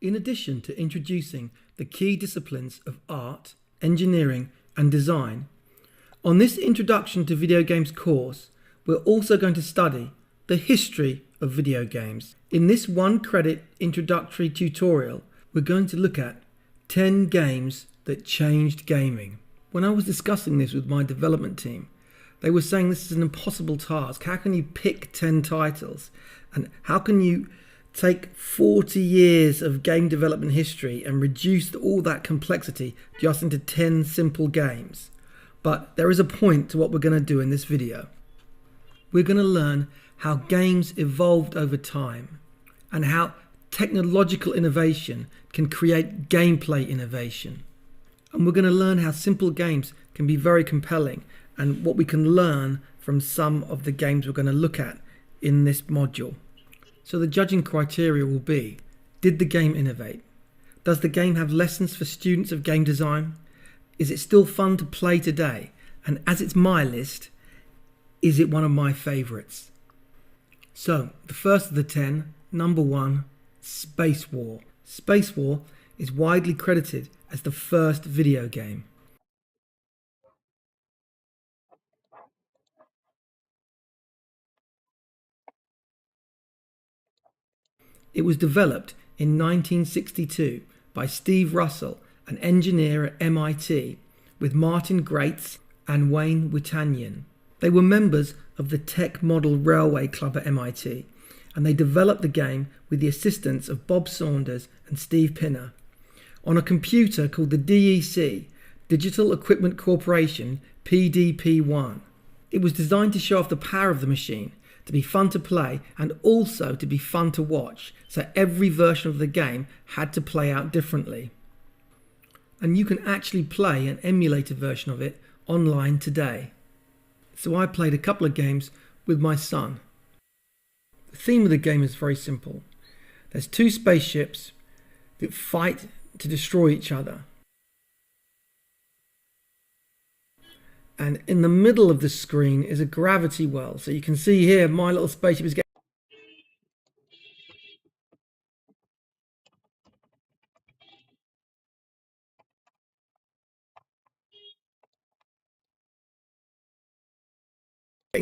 In addition to introducing the key disciplines of art, engineering, and design, on this Introduction to Video Games course, we're also going to study the history of video games. In this one-credit introductory tutorial, we're going to look at 10 games that changed gaming. When I was discussing this with my development team, they were saying this is an impossible task. How can you pick 10 titles? And how can you take 40 years of game development history and reduce all that complexity just into 10 simple games? But there is a point to what we're going to do in this video. We're going to learn how games evolved over time and how technological innovation can create gameplay innovation. And we're going to learn how simple games can be very compelling and what we can learn from some of the games we're going to look at in this module. So the judging criteria will be: did the game innovate? Does the game have lessons for students of game design? Is it still fun to play today? And as it's my list, is it one of my favorites? So the first of the 10, number 1, Space War. Space War is widely credited as the first video game. It was developed in 1962 by Steve Russell, an engineer at MIT, with Martin Graetz and Wayne Wittanian. They were members of the Tech Model Railway Club at MIT, and they developed the game with the assistance of Bob Saunders and Steve Pinner on a computer called the DEC, Digital Equipment Corporation, PDP-1. It was designed to show off the power of the machine, to be fun to play and also to be fun to watch, so every version of the game had to play out differently. And you can actually play an emulator version of it online today. So I played a couple of games with my son. The theme of the game is very simple. There's 2 spaceships that fight to destroy each other. And in the middle of the screen is a gravity well. So you can see here my little spaceship is getting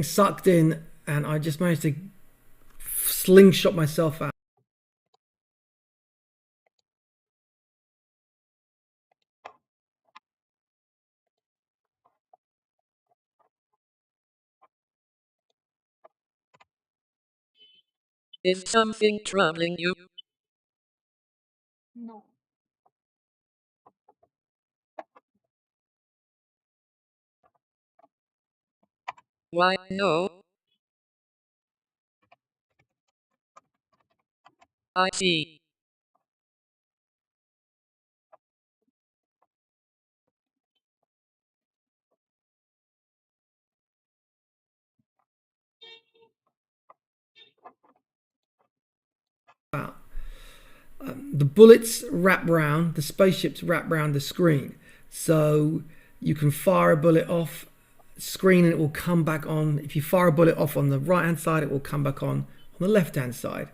sucked in, and I just managed to slingshot myself out. Is something troubling you? No. Why no? I see. The bullets wrap round, the spaceships wrap round the screen. So you can fire a bullet off screen and it will come back on. If you fire a bullet off on the right hand side, it will come back on the left hand side.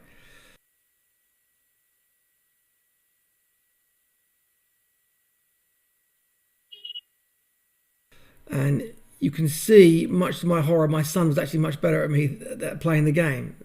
And you can see, much to my horror, my son was actually much better at me at playing the game.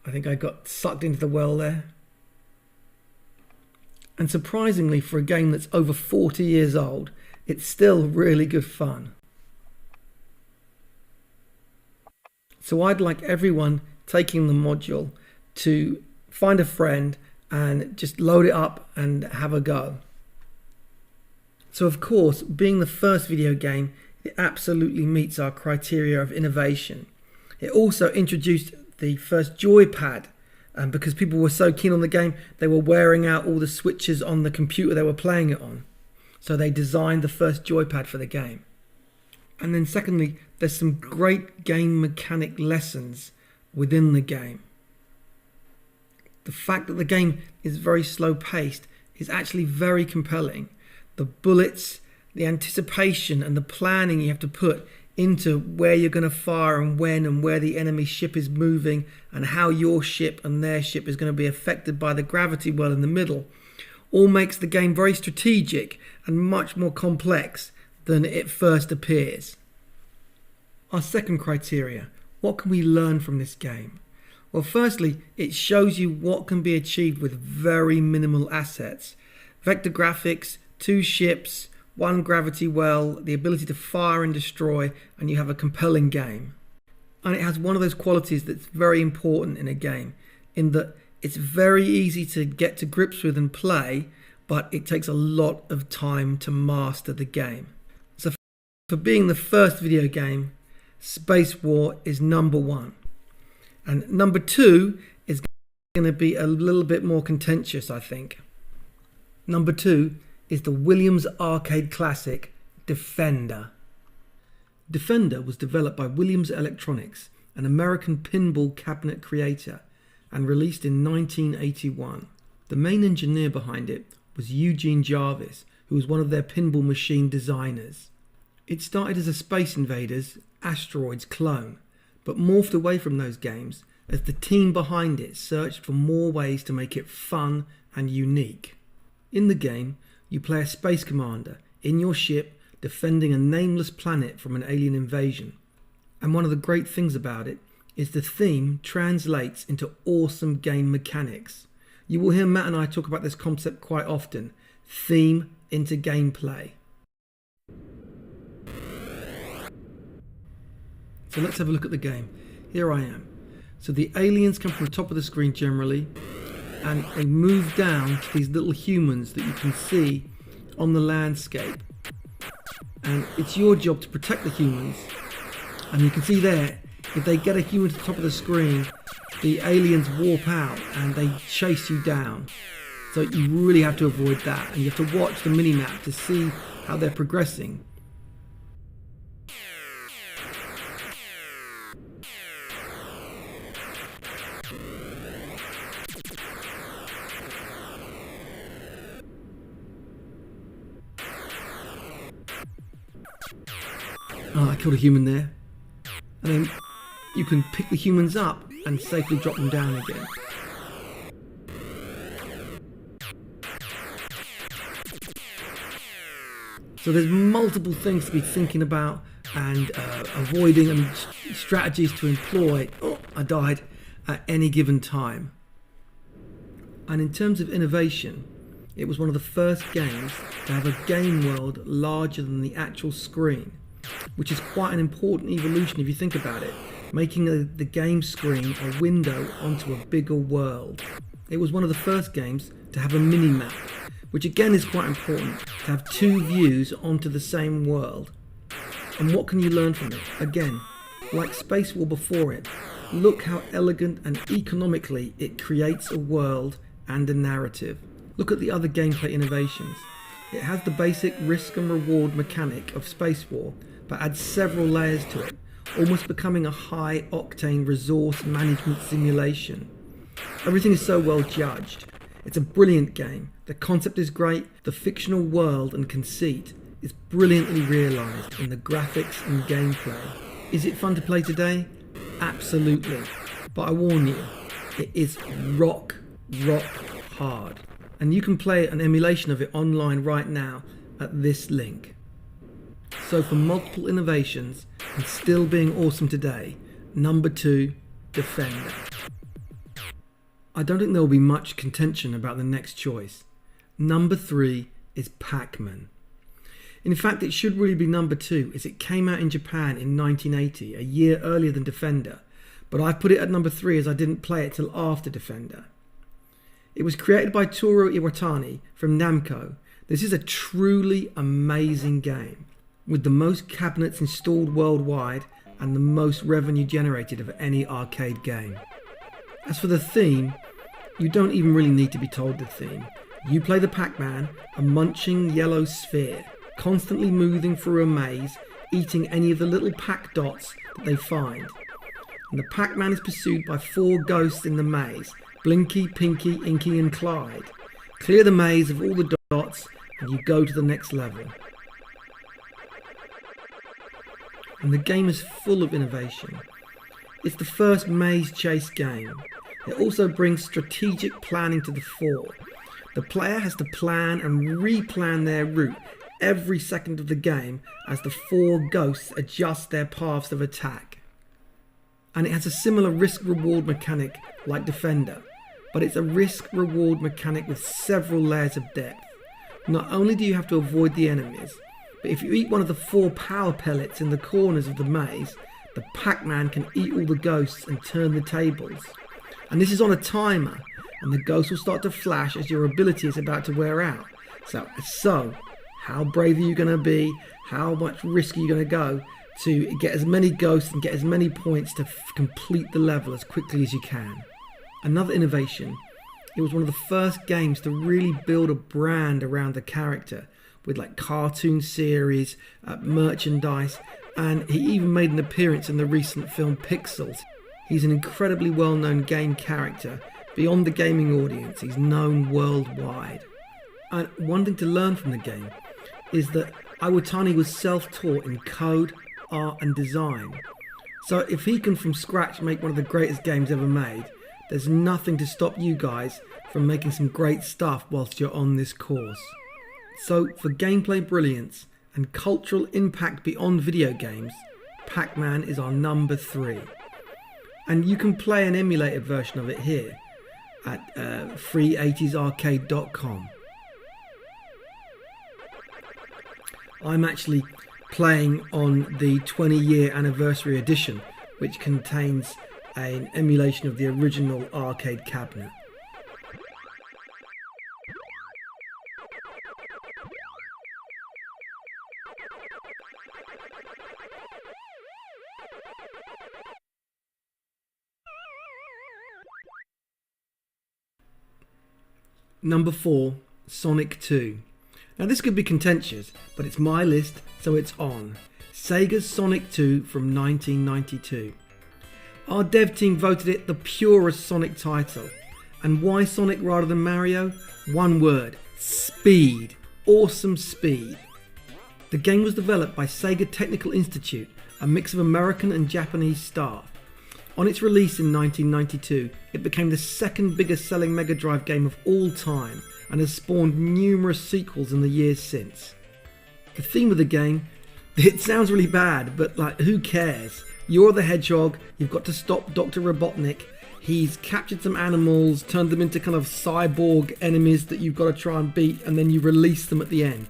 I think I got sucked into the well there. And surprisingly, for a game that's over 40 years old, it's still really good fun. So I'd like everyone taking the module to find a friend and just load it up and have a go. So of course, being the first video game, it absolutely meets our criteria of innovation. It also introduced the first joypad, and because people were so keen on the game, they were wearing out all the switches on the computer they were playing it on. So they designed the first joypad for the game. And then secondly, there's some great game mechanic lessons within the game. The fact that the game is very slow paced is actually very compelling. The bullets, the anticipation and the planning you have to put into where you're going to fire and when, and where the enemy ship is moving, and how your ship and their ship is going to be affected by the gravity well in the middle, all makes the game very strategic and much more complex than it first appears. Our second criteria: what can we learn from this game? Well, firstly, it shows you what can be achieved with very minimal assets. Vector graphics, 2 ships, 1 gravity well, the ability to fire and destroy, and you have a compelling game. And it has one of those qualities that's very important in a game, in that it's very easy to get to grips with and play, but it takes a lot of time to master the game. So for being the first video game, Space War is number 1. And number 2 is going to be a little bit more contentious, I think. Number 2 is the Williams arcade classic, Defender. Defender was developed by Williams Electronics, an American pinball cabinet creator, and released in 1981. The main engineer behind it was Eugene Jarvis, who was one of their pinball machine designers. It started as a Space Invaders Asteroids clone, but morphed away from those games as the team behind it searched for more ways to make it fun and unique. In the game, you play a space commander in your ship defending a nameless planet from an alien invasion. And one of the great things about it is the theme translates into awesome game mechanics. You will hear Matt and I talk about this concept quite often: theme into gameplay. So let's have a look at the game. Here I am. So the aliens come from the top of the screen generally, and they move down to these little humans that you can see on the landscape. And it's your job to protect the humans. And you can see there, if they get a human to the top of the screen, the aliens warp out and they chase you down. So you really have to avoid that, and you have to watch the mini-map to see how they're progressing. Oh, I killed a human there. And then you can pick the humans up and safely drop them down again. So there's multiple things to be thinking about and avoiding, and strategies to employ. Oh, I died at any given time. And in terms of innovation, it was one of the first games to have a game world larger than the actual screen, which is quite an important evolution if you think about it, making the game screen a window onto a bigger world. It was one of the first games to have a mini-map, which again is quite important, to have 2 views onto the same world. And what can you learn from it? Again, like Space War before it, look how elegant and economically it creates a world and a narrative. Look at the other gameplay innovations. It has the basic risk and reward mechanic of Space War, but adds several layers to it, almost becoming a high-octane resource management simulation. Everything is so well judged. It's a brilliant game. The concept is great. The fictional world and conceit is brilliantly realised in the graphics and gameplay. Is it fun to play today? Absolutely. But I warn you, it is rock hard. And you can play an emulation of it online right now at this link. So for multiple innovations and still being awesome today, number 2, Defender. I don't think there will be much contention about the next choice. Number 3 is Pac-Man. In fact, it should really be number 2, as it came out in Japan in 1980, a year earlier than Defender, but I put it at number 3 as I didn't play it till after Defender. It was created by Toru Iwatani from Namco. This is a truly amazing game, with the most cabinets installed worldwide and the most revenue generated of any arcade game. As for the theme, you don't even really need to be told the theme. You play the Pac-Man, a munching yellow sphere, constantly moving through a maze, eating any of the little Pac dots that they find. And the Pac-Man is pursued by 4 ghosts in the maze, Blinky, Pinky, Inky and Clyde. Clear the maze of all the dots and you go to the next level. And the game is full of innovation. It's the first maze chase game. It also brings strategic planning to the fore. The player has to plan and replan their route every second of the game as the 4 ghosts adjust their paths of attack. And it has a similar risk-reward mechanic like Defender, but it's a risk-reward mechanic with several layers of depth. Not only do you have to avoid the enemies, but if you eat one of the 4 power pellets in the corners of the maze, the Pac-Man can eat all the ghosts and turn the tables. And this is on a timer, and the ghosts will start to flash as your ability is about to wear out. So how brave are you going to be? How much risk are you going to go to get as many ghosts and get as many points to complete the level as quickly as you can? Another innovation, it was one of the first games to really build a brand around the character with like cartoon series, merchandise, and he even made an appearance in the recent film Pixels. He's an incredibly well-known game character. Beyond the gaming audience, he's known worldwide. And one thing to learn from the game is that Iwatani was self-taught in code, art and design. So if he can from scratch make one of the greatest games ever made, there's nothing to stop you guys from making some great stuff whilst you're on this course. So for gameplay brilliance and cultural impact beyond video games, Pac-Man is our number 3. And you can play an emulated version of it here at free80sarcade.com. I'm actually playing on the 20-year anniversary edition, which contains an emulation of the original arcade cabinet. Number 4, Sonic 2. Now this could be contentious, but it's my list, so it's on. Sega's Sonic 2 from 1992. Our dev team voted it the purest Sonic title. And why Sonic rather than Mario? One word: speed. Awesome speed. The game was developed by Sega Technical Institute, a mix of American and Japanese staff. On its release in 1992, it became the second biggest selling Mega Drive game of all time and has spawned numerous sequels in the years since. The theme of the game, it sounds really bad, but like, who cares? You're the hedgehog, you've got to stop Dr. Robotnik, he's captured some animals, turned them into kind of cyborg enemies that you've got to try and beat, and then you release them at the end.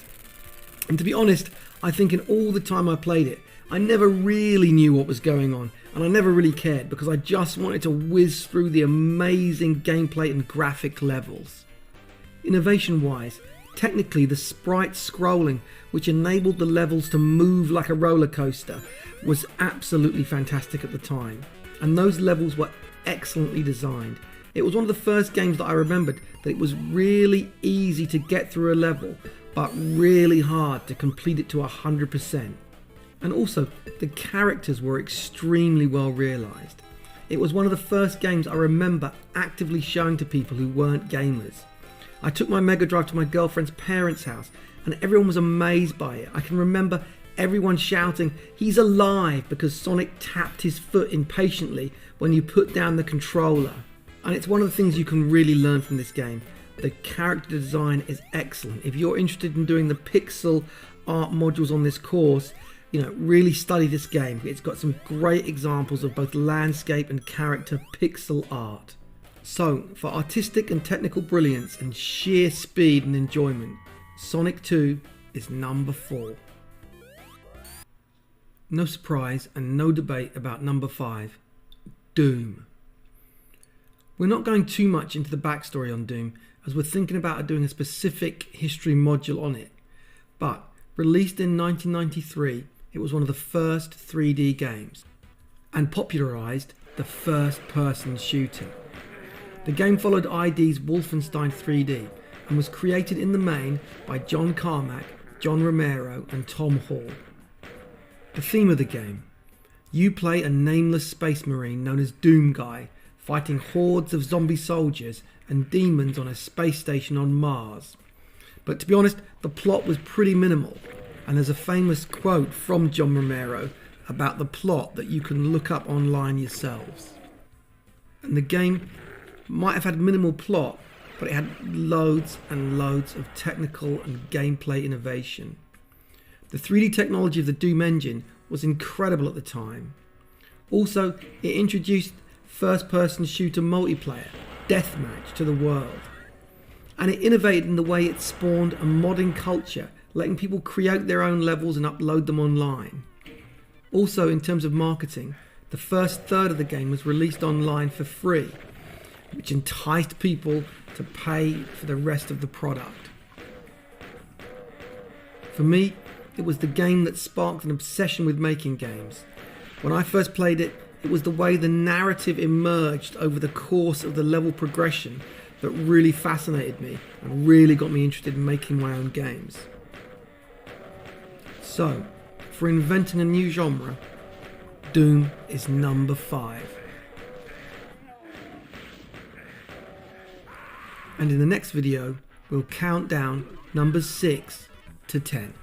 And to be honest, I think in all the time I played it, I never really knew what was going on, and I never really cared because I just wanted to whiz through the amazing gameplay and graphic levels. Innovation wise, technically the sprite scrolling, which enabled the levels to move like a roller coaster, was absolutely fantastic at the time, and those levels were excellently designed. It was one of the first games that I remembered that it was really easy to get through a level, but really hard to complete it to 100%. And also, the characters were extremely well realised. It was one of the first games I remember actively showing to people who weren't gamers. I took my Mega Drive to my girlfriend's parents' house and everyone was amazed by it. I can remember everyone shouting, "He's alive," because Sonic tapped his foot impatiently when you put down the controller. And it's one of the things you can really learn from this game. The character design is excellent. If you're interested in doing the pixel art modules on this course, really study this game. It's got some great examples of both landscape and character pixel art. So, for artistic and technical brilliance and sheer speed and enjoyment, Sonic 2 is number 4. No surprise and no debate about number 5, Doom. We're not going too much into the backstory on Doom, as we're thinking about doing a specific history module on it. But, released in 1993, it was one of the first 3D games, and popularised the first-person shooting. The game followed ID's Wolfenstein 3D, and was created in the main by John Carmack, John Romero and Tom Hall. The theme of the game: you play a nameless space marine known as Doom Guy, fighting hordes of zombie soldiers and demons on a space station on Mars. But to be honest, the plot was pretty minimal, and there's a famous quote from John Romero about the plot that you can look up online yourselves. And the game might have had minimal plot, but it had loads and loads of technical and gameplay innovation. The 3D technology of the Doom engine was incredible at the time. Also, it introduced first-person shooter multiplayer, deathmatch, to the world. And it innovated in the way it spawned a modding culture, letting people create their own levels and upload them online. Also, in terms of marketing, the first third of the game was released online for free, which enticed people to pay for the rest of the product. For me, it was the game that sparked an obsession with making games. When I first played it, it was the way the narrative emerged over the course of the level progression that really fascinated me and really got me interested in making my own games. So, for inventing a new genre, Doom is number 5. And in the next video, we'll count down numbers 6 to 10.